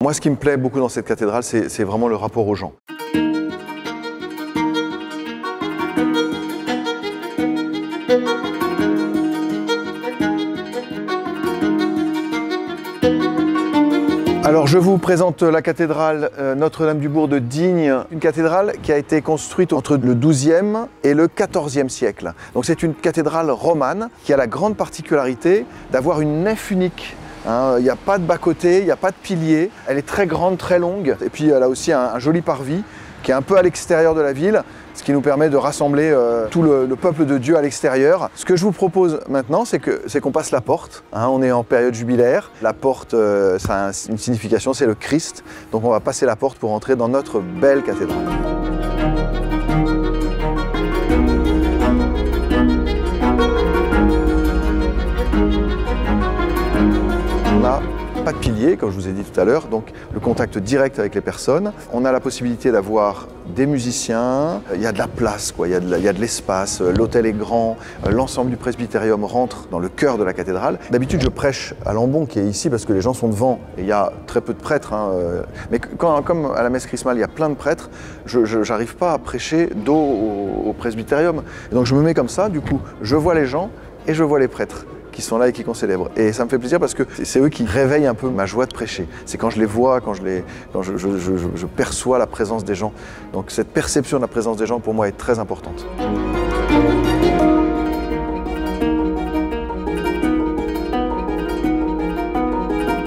Moi, ce qui me plaît beaucoup dans cette cathédrale, c'est vraiment le rapport aux gens. Alors je vous présente la cathédrale Notre-Dame-du-Bourg de Digne, une cathédrale qui a été construite entre le XIIe et le XIVe siècle. Donc c'est une cathédrale romane qui a la grande particularité d'avoir une nef unique. Il n'y a pas de bas-côté, il n'y a pas de pilier, elle est très grande, très longue, et puis elle a aussi un joli parvis qui est un peu à l'extérieur de la ville, ce qui nous permet de rassembler tout le peuple de Dieu à l'extérieur. Ce que je vous propose maintenant, c'est qu'on passe la porte. On est en période jubilaire. La porte, ça a une signification, c'est le Christ. Donc on va passer la porte pour entrer dans notre belle cathédrale. On n'a pas de pilier, comme je vous ai dit tout à l'heure, donc le contact direct avec les personnes. On a la possibilité d'avoir des musiciens, il y a de la place, quoi. Il y a de l'espace, l'autel est grand, l'ensemble du presbytérium rentre dans le cœur de la cathédrale. D'habitude, je prêche à l'ambon qui est ici parce que les gens sont devant et il y a très peu de prêtres. Mais comme à la messe chrismale, il y a plein de prêtres, je n'arrive pas à prêcher dos au presbytérium. Et donc je me mets comme ça, du coup, je vois les gens et je vois les prêtres qui sont là et qui concélèbrent. Et ça me fait plaisir parce que c'est eux qui réveillent un peu ma joie de prêcher. C'est quand je les vois, quand je perçois la présence des gens. Donc cette perception de la présence des gens, pour moi, est très importante.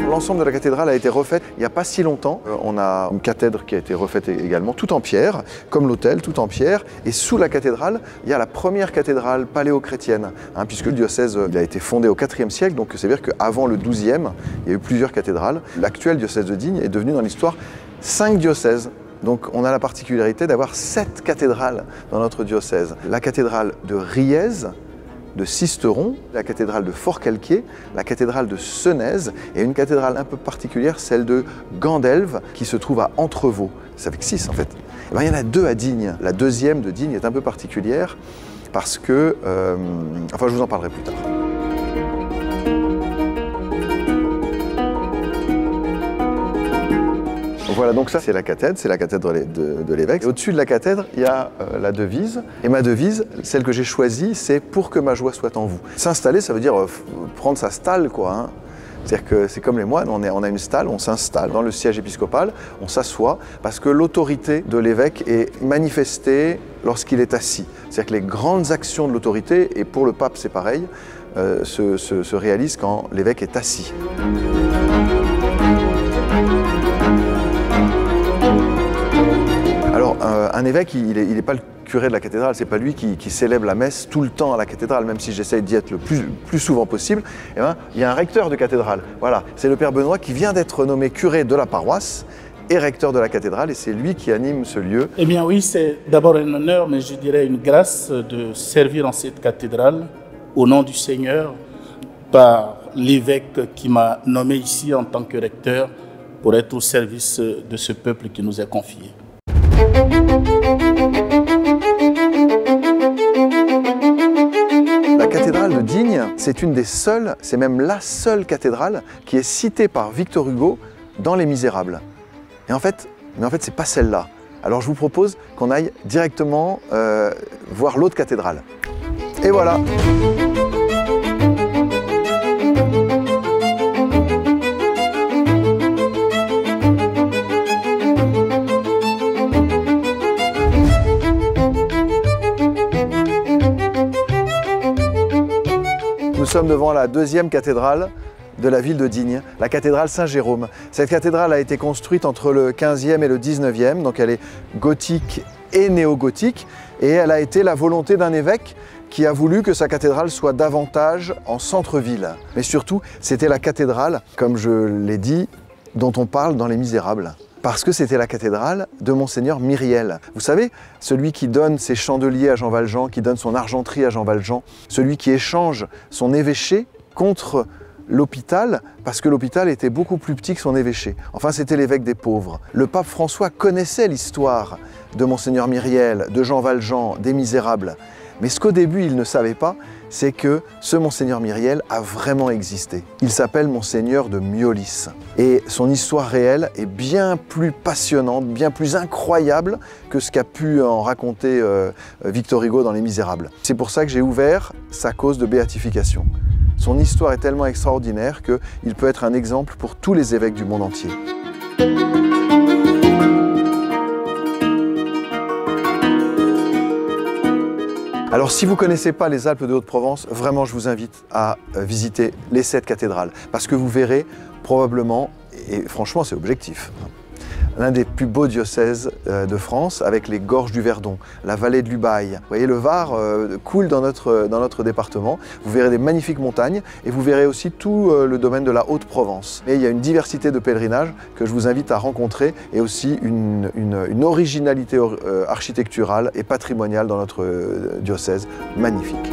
L'ensemble de la cathédrale a été refaite il n'y a pas si longtemps. On a une cathèdre qui a été refaite également, tout en pierre, comme l'autel, tout en pierre. Et sous la cathédrale, il y a la première cathédrale paléo-chrétienne, puisque le diocèse il a été fondé au IVe siècle, donc c'est à dire qu'avant le XIIe, il y a eu plusieurs cathédrales. L'actuel diocèse de Digne est devenu dans l'histoire 5 diocèses. Donc on a la particularité d'avoir 7 cathédrales dans notre diocèse. La cathédrale de Riez, de Sisteron, la cathédrale de Forcalquier, la cathédrale de Senez et une cathédrale un peu particulière, celle de Gandelve, qui se trouve à Entrevaux. Ça fait que 6 en fait. Et bien, il y en a 2 à Digne. La deuxième de Digne est un peu particulière parce que... enfin, je vous en parlerai plus tard. Voilà, donc ça c'est la cathédre de l'évêque. Au-dessus de la cathédre, il y a la devise. Et ma devise, celle que j'ai choisie, c'est « Pour que ma joie soit en vous ». S'installer, ça veut dire prendre sa stalle, quoi. C'est-à-dire que c'est comme les moines, on a une stalle, on s'installe dans le siège épiscopal, on s'assoit, parce que l'autorité de l'évêque est manifestée lorsqu'il est assis. C'est-à-dire que les grandes actions de l'autorité, et pour le pape c'est pareil, se réalisent quand l'évêque est assis. Alors, un évêque, il n'est pas le curé de la cathédrale, c'est pas lui qui célèbre la messe tout le temps à la cathédrale, même si j'essaye d'y être le plus souvent possible. Eh bien, il y a un recteur de cathédrale. Voilà, c'est le Père Benoît qui vient d'être nommé curé de la paroisse et recteur de la cathédrale, et c'est lui qui anime ce lieu. Eh bien oui, c'est d'abord un honneur, mais je dirais une grâce de servir en cette cathédrale, au nom du Seigneur, par l'évêque qui m'a nommé ici en tant que recteur, pour être au service de ce peuple qui nous est confié. La cathédrale de Digne, c'est une des seules, c'est même la seule cathédrale qui est citée par Victor Hugo dans Les Misérables. Et en fait, c'est pas celle-là. Alors je vous propose qu'on aille directement voir l'autre cathédrale. Et voilà. Nous sommes devant la deuxième cathédrale de la ville de Digne, la cathédrale Saint-Jérôme. Cette cathédrale a été construite entre le 15e et le 19e, donc elle est gothique et néo-gothique, et elle a été la volonté d'un évêque qui a voulu que sa cathédrale soit davantage en centre-ville. Mais surtout, c'était la cathédrale, comme je l'ai dit, dont on parle dans Les Misérables. Parce que c'était la cathédrale de Monseigneur Myriel. Vous savez, celui qui donne ses chandeliers à Jean Valjean, qui donne son argenterie à Jean Valjean, celui qui échange son évêché contre l'hôpital, parce que l'hôpital était beaucoup plus petit que son évêché. Enfin, c'était l'évêque des pauvres. Le pape François connaissait l'histoire de Monseigneur Myriel, de Jean Valjean, des Misérables. Mais ce qu'au début il ne savait pas, c'est que ce Monseigneur Myriel a vraiment existé. Il s'appelle Monseigneur de Miolis. Et son histoire réelle est bien plus passionnante, bien plus incroyable que ce qu'a pu en raconter Victor Hugo dans Les Misérables. C'est pour ça que j'ai ouvert sa cause de béatification. Son histoire est tellement extraordinaire qu'il peut être un exemple pour tous les évêques du monde entier. Alors si vous ne connaissez pas les Alpes de Haute-Provence, vraiment je vous invite à visiter les 7 cathédrales, parce que vous verrez probablement, et franchement c'est objectif, l'un des plus beaux diocèses de France, avec les gorges du Verdon, la vallée de l'Ubaye. Vous voyez, le Var coule dans notre département. Vous verrez des magnifiques montagnes et vous verrez aussi tout le domaine de la Haute-Provence. Et il y a une diversité de pèlerinages que je vous invite à rencontrer et aussi une originalité architecturale et patrimoniale dans notre diocèse magnifique.